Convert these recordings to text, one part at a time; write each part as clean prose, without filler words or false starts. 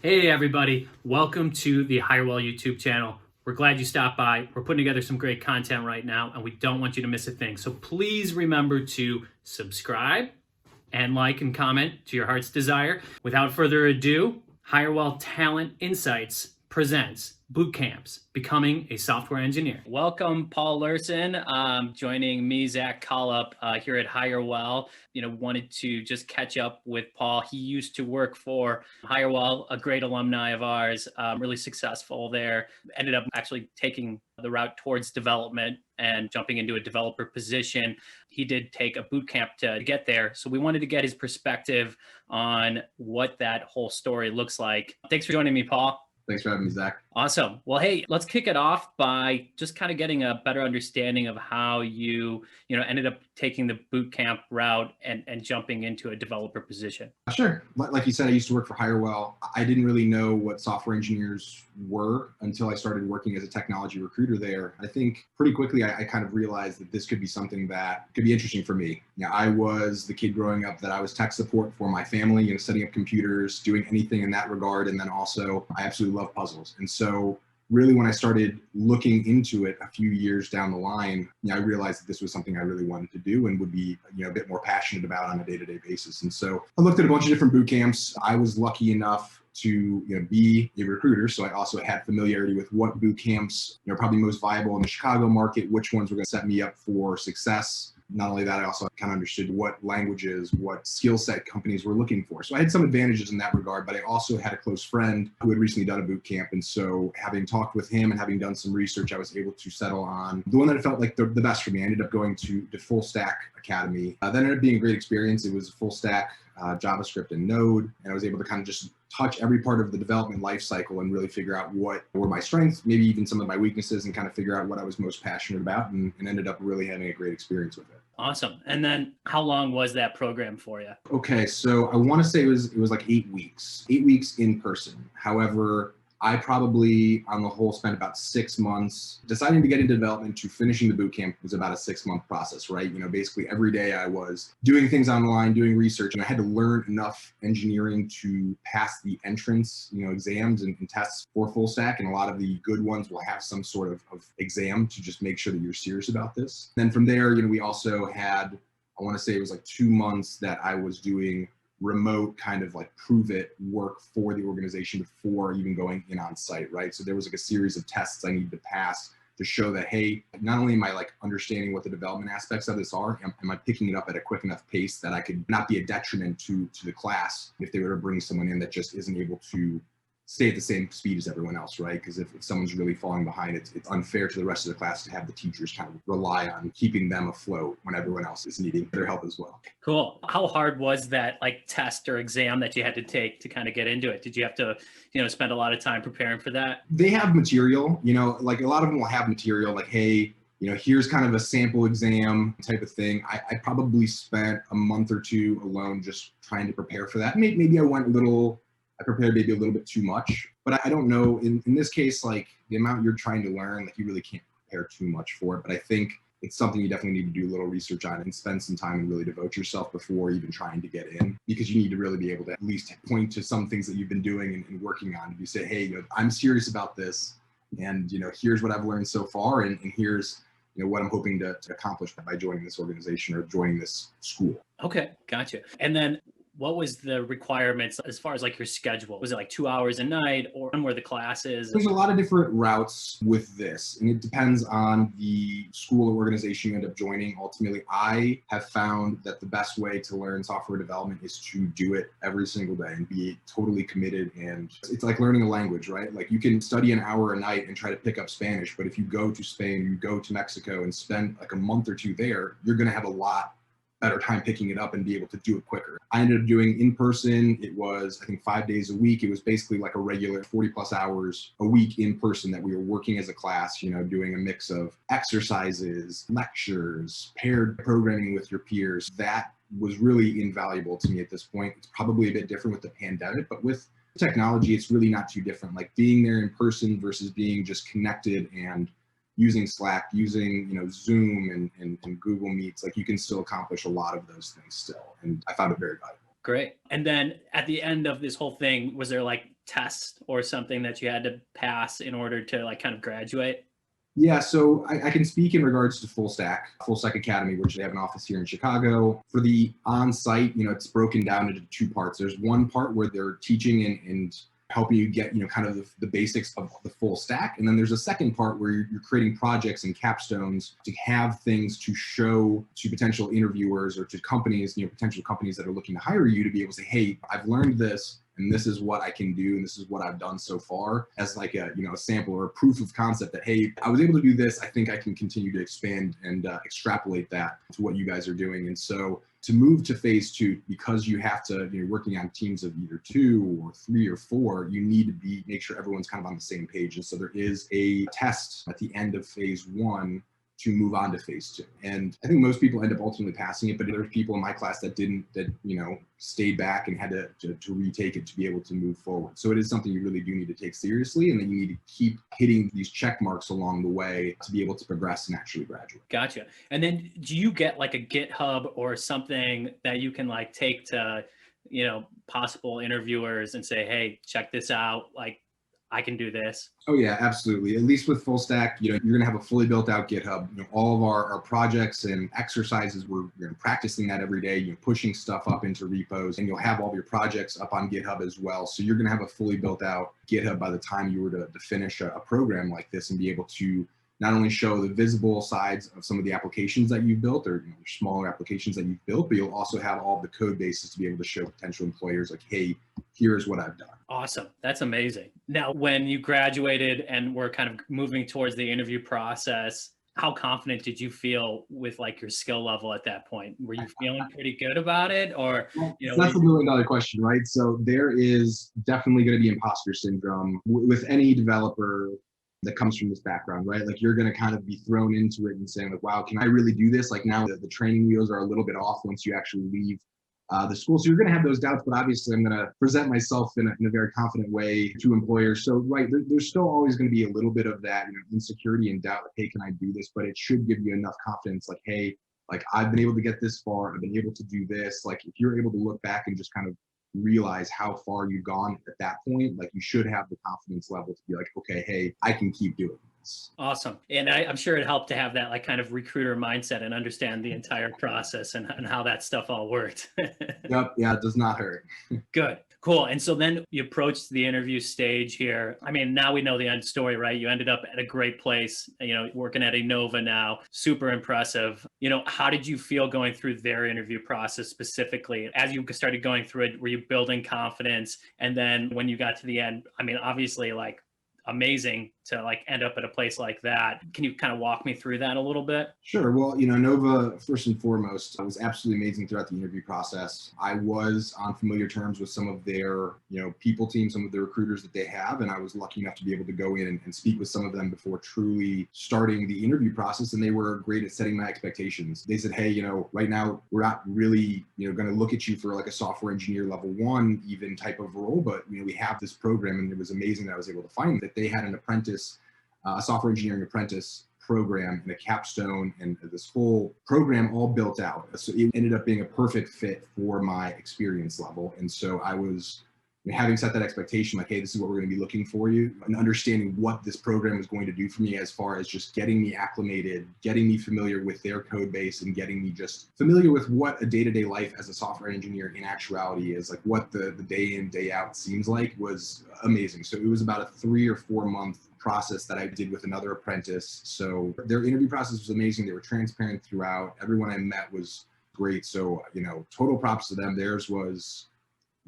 Hey everybody, welcome to the Hirewell YouTube channel. We're glad you stopped by. We're putting together some great content right now and we don't want you to miss a thing. So please remember to subscribe and like and comment to your heart's desire. Without further ado, Hirewell Talent Insights presents Bootcamps, Becoming a Software Engineer. Welcome, Paul Luhrsen, joining me, Zach Colip, here at Hirewell. Wanted to just catch up with Paul. He used to work for Hirewell, a great alumni of ours, really successful there. Ended up actually taking the route towards development and jumping into a developer position. He did take a boot camp to get there. So we wanted to get his perspective on what that whole story looks like. Thanks for joining me, Paul. Thanks for having me, Zach. Awesome. Well, hey, let's kick it off by just kind of getting a better understanding of how you ended up taking the boot camp route and jumping into a developer position. Sure. Like you said, I used to work for Hirewell. I didn't really know what software engineers were until I started working as a technology recruiter there. I think pretty quickly I kind of realized that this could be something that could be interesting for me. I was the kid growing up that I was tech support for my family, setting up computers, doing anything in that regard. And then also I absolutely love puzzles. And so really when I started looking into it a few years down the line, I realized that this was something I really wanted to do and would be a bit more passionate about on a day-to-day basis. And so I looked at a bunch of different boot camps. I was lucky enough to be a recruiter, so I also had familiarity with what boot camps are probably most viable in the Chicago market, which ones were going to set me up for success. Not only that, I also kind of understood what languages, what skill set companies were looking for. So I had some advantages in that regard, but I also had a close friend who had recently done a boot camp. And so having talked with him and having done some research, I was able to settle on the one that felt like the best for me. I ended up going to the Full Stack Academy. That ended up being a great experience. It was full stack JavaScript and Node, and I was able to kind of just touch every part of the development lifecycle and really figure out what were my strengths, maybe even some of my weaknesses, and kind of figure out what I was most passionate about, and ended up really having a great experience with it. Awesome. And then how long was that program for you? Okay, so I want to say it was like 8 weeks, 8 weeks in person. However, I probably, on the whole, spent about 6 months deciding to get into development to finishing the boot camp. Was about a 6-month process, right? Basically every day I was doing things online, doing research, and I had to learn enough engineering to pass the entrance, exams and tests for full stack. And a lot of the good ones will have some sort of exam to just make sure that you're serious about this. Then from there, we also had, I want to say it was like 2 months that I was doing remote kind of like prove it work for the organization before even going in on site, right? So there was like a series of tests I needed to pass to show that, hey, not only am I like understanding what the development aspects of this are, am I picking it up at a quick enough pace that I could not be a detriment to the class if they were to bring someone in that just isn't able to stay at the same speed as everyone else, right? Because if someone's really falling behind, it's unfair to the rest of the class to have the teachers kind of rely on keeping them afloat when everyone else is needing their help as well. Cool. How hard was that test or exam that you had to take to kind of get into it? Did you have to, spend a lot of time preparing for that? They have material, like a lot of them will have material like, hey, here's kind of a sample exam type of thing. I probably spent a month or two alone just trying to prepare for that. Maybe I prepared maybe a little bit too much, but I don't know. In this case, like the amount you're trying to learn, like you really can't prepare too much for it. But I think it's something you definitely need to do a little research on and spend some time and really devote yourself before even trying to get in, because you need to really be able to at least point to some things that you've been doing and working on. If you say, hey, I'm serious about this, and here's what I've learned so far, and here's what I'm hoping to accomplish by joining this organization or joining this school. Okay, gotcha. And then what was the requirements as far as like your schedule? Was it like 2 hours a night, or when were the classes? There's a lot of different routes with this, and it depends on the school or organization you end up joining. Ultimately, I have found that the best way to learn software development is to do it every single day and be totally committed. And it's like learning a language, right? Like you can study an hour a night and try to pick up Spanish, but if you go to Spain, you go to Mexico and spend like a month or two there, you're going to have a lot better time picking it up and be able to do it quicker. I ended up doing in person. It was, I think, 5 days a week. It was basically like a regular 40 plus hours a week in person that we were working as a class, doing a mix of exercises, lectures, paired programming with your peers. That was really invaluable to me at this point. It's probably a bit different with the pandemic, but with technology, it's really not too different. Like being there in person versus being just connected and using Slack, using Zoom and Google Meets, like you can still accomplish a lot of those things still. And I found it very valuable. Great. And then at the end of this whole thing, was there like test or something that you had to pass in order to like kind of graduate? Yeah, so I can speak in regards to Full Stack Academy, which they have an office here in Chicago. For the on-site, it's broken down into two parts. There's one part where they're teaching and helping you get, kind of the basics of the full stack. And then there's a second part where you're creating projects and capstones to have things to show to potential interviewers or to companies, potential companies that are looking to hire you to be able to say, hey, I've learned this, and this is what I can do, and this is what I've done so far, as like a sample or a proof of concept that, hey, I was able to do this. I think I can continue to expand and extrapolate that to what you guys are doing. And so to move to phase two, because you have to, you're working on teams of either 2 or 3 or 4, you need to make sure everyone's kind of on the same page. And so there is a test at the end of phase 1 to move on to phase 2. And I think most people end up ultimately passing it, but there's people in my class that didn't, that stayed back and had to retake it to be able to move forward. So it is something you really do need to take seriously, and then you need to keep hitting these check marks along the way to be able to progress and actually graduate. Gotcha. And then do you get like a GitHub or something that you can like take to, possible interviewers and say, hey, check this out, like I can do this? Oh yeah, absolutely. At least with full stack, you're going to have a fully built out GitHub. All of our projects and exercises, we're practicing that every day. Pushing stuff up into repos, and you'll have all of your projects up on GitHub as well. So you're going to have a fully built out GitHub by the time you were to finish a program like this, and be able to not only show the visible sides of some of the applications that you've built, or smaller applications that you've built, but you'll also have all the code bases to be able to show potential employers like, hey, here's what I've done. Awesome. That's amazing. Now, when you graduated and were kind of moving towards the interview process, how confident did you feel with like your skill level at that point? Were you feeling pretty good about it, or that's $1 million question, right? So there is definitely going to be imposter syndrome with any developer that comes from this background, right? Like you're going to kind of be thrown into it and saying like, wow, can I really do this? Like now the training wheels are a little bit off once you actually leave the school. So you're going to have those doubts, but obviously I'm going to present myself in a very confident way to employers. So right, there's still always going to be a little bit of that, insecurity and doubt. Like, hey, can I do this? But it should give you enough confidence. Like, hey, like I've been able to get this far. I've been able to do this. Like if you're able to look back and just kind of realize how far you've gone at that point, like you should have the confidence level to be like, okay, hey, I can keep doing this. Awesome. And I'm sure it helped to have that like kind of recruiter mindset and understand the entire process and how that stuff all worked. Yep. Yeah, it does not hurt. Good. Cool. And so then you approached the interview stage here. I mean, now we know the end story, right? You ended up at a great place, working at Enova now. Super impressive. How did you feel going through their interview process specifically? As you started going through it, were you building confidence? And then when you got to the end, I mean, obviously like amazing to like end up at a place like that. Can you kind of walk me through that a little bit? Sure. Well, Enova, first and foremost, was absolutely amazing throughout the interview process. I was on familiar terms with some of their, people team, some of the recruiters that they have, and I was lucky enough to be able to go in and speak with some of them before truly starting the interview process, and they were great at setting my expectations. They said, hey, right now we're not really, going to look at you for like a software engineer level 1 even type of role, but we have this program, and it was amazing that I was able to find that they had an apprentice, a software engineering apprentice program and a capstone and this full program all built out. So it ended up being a perfect fit for my experience level. And so I was having set that expectation, like, hey, this is what we're going to be looking for you, and understanding what this program is going to do for me as far as just getting me acclimated, getting me familiar with their code base, and getting me just familiar with what a day-to-day life as a software engineer in actuality is, like what the day in, day out seems like, was amazing. So it was about a 3 or 4 month process that I did with another apprentice. So their interview process was amazing. They were transparent throughout. Everyone I met was great. So, total props to them. Theirs was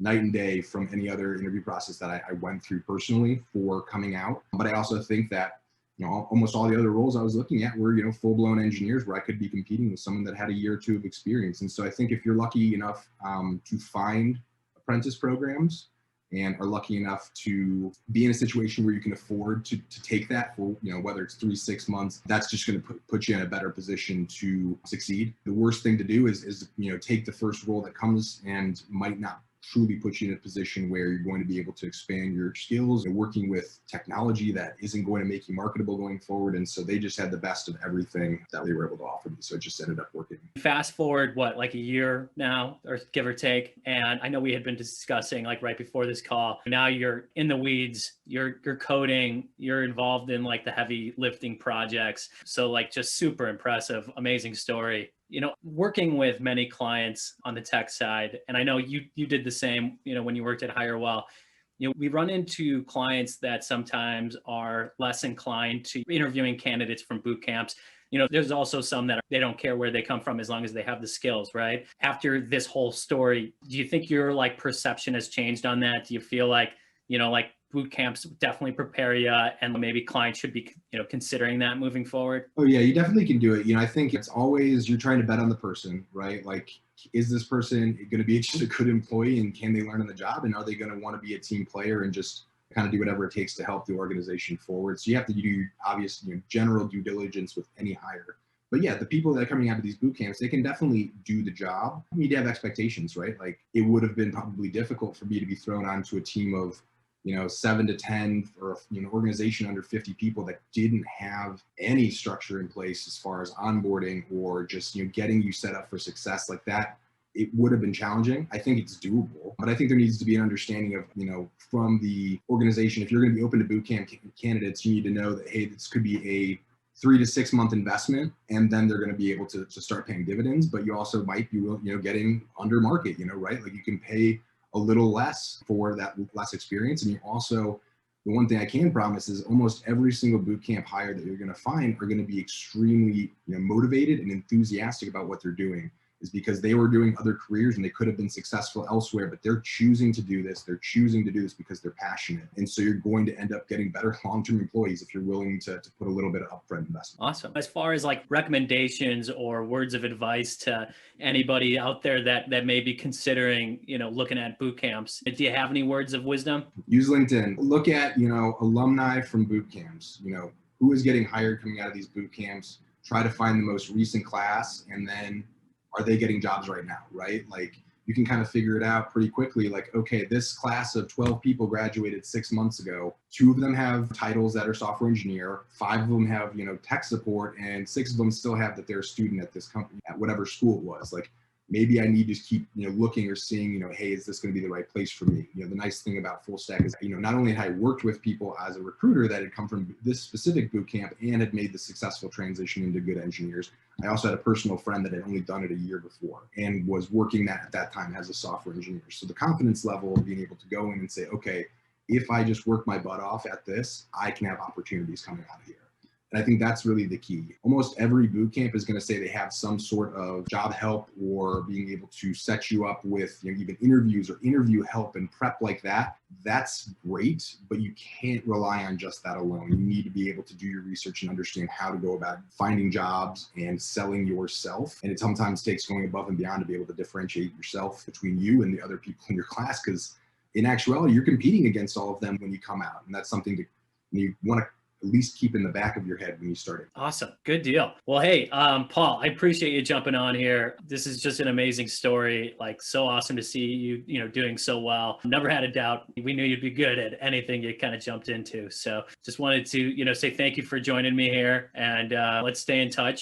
night and day from any other interview process that I went through personally for coming out. But I also think that, almost all the other roles I was looking at were, full-blown engineers where I could be competing with someone that had a year or 2 of experience. And so I think if you're lucky enough to find apprentice programs and are lucky enough to be in a situation where you can afford to take that for, whether it's 3, 6 months, that's just going to put you in a better position to succeed. The worst thing to do is take the first role that comes and might not truly puts you in a position where you're going to be able to expand your skills and working with technology that isn't going to make you marketable going forward. And so they just had the best of everything that they were able to offer me. So it just ended up working. Fast forward, what, like a year now, or give or take. And I know we had been discussing like right before this call, now you're in the weeds, you're coding, you're involved in like the heavy lifting projects. So like just super impressive, amazing story. You know, working with many clients on the tech side, and I know you did the same, you know, when you worked at Hirewell, you know, we run into clients that sometimes are less inclined to interviewing candidates from boot camps. You know, there's also some that they don't care where they come from as long as they have the skills, right? After this whole story, do you think your like perception has changed on that? Do you feel like, you know, like boot camps definitely prepare you and maybe clients should be, you know, considering that moving forward? Oh yeah, you definitely can do it. You know, I think it's always, you're trying to bet on the person, right? Like, is this person going to be just a good employee and can they learn on the job? And are they going to want to be a team player and just kind of do whatever it takes to help the organization forward? So you have to do obvious, you know, general due diligence with any hire. But yeah, the people that are coming out of these boot camps, they can definitely do the job. You need to have expectations, right? Like, it would have been probably difficult for me to be thrown onto a team of, you know, 7 to 10 or, you know, organization under 50 people that didn't have any structure in place as far as onboarding or just, you know, getting you set up for success like that. It would have been challenging. I think it's doable, but I think there needs to be an understanding of, you know, from the organization, if you're going to be open to boot camp candidates, you need to know that, hey, this could be a 3 to 6 month investment, and then they're going to be able to start paying dividends. But you also might be, you know, getting under market, you know, right? Like, you can pay a little less for that less experience. And you also, the one thing I can promise is almost every single bootcamp hire that you're going to find are going to be extremely, you know, motivated and enthusiastic about what they're doing, is because they were doing other careers and they could have been successful elsewhere, but they're choosing to do this. They're choosing to do this because they're passionate. And so you're going to end up getting better long-term employees if you're willing to put a little bit of upfront investment. Awesome. As far as like recommendations or words of advice to anybody out there that may be considering, you know, looking at boot camps, do you have any words of wisdom? Use LinkedIn. Look at, you know, alumni from boot camps. You know, who is getting hired coming out of these boot camps? Try to find the most recent class, and then are they getting jobs right now, right? Like, you can kind of figure it out pretty quickly. Like, okay, this class of 12 people graduated 6 months ago. 2 of them have titles that are software engineer. 5 of them have, you know, tech support, and 6 of them still have that they're a student at this company, at whatever school it was. Like, maybe I need to keep, you know, looking or seeing, you know, hey, is this going to be the right place for me? You know, the nice thing about full stack is, you know, not only had I worked with people as a recruiter that had come from this specific boot camp and had made the successful transition into good engineers, I also had a personal friend that had only done it a year before and was working that at that time as a software engineer. So the confidence level of being able to go in and say, okay, if I just work my butt off at this, I can have opportunities coming out of here. And I think that's really the key. Almost every bootcamp is going to say they have some sort of job help or being able to set you up with, you know, even interviews or interview help and prep like that. That's great, but you can't rely on just that alone. You need to be able to do your research and understand how to go about finding jobs and selling yourself. And it sometimes takes going above and beyond to be able to differentiate yourself between you and the other people in your class, because in actuality, you're competing against all of them when you come out. And that's something that you want to at least keep in the back of your head when you start it. Awesome. Good deal. Well, hey, Paul, I appreciate you jumping on here. This is just an amazing story. Like, so awesome to see you, you know, doing so well. Never had a doubt. We knew you'd be good at anything you kind of jumped into. So just wanted to, you know, say thank you for joining me here, and let's stay in touch.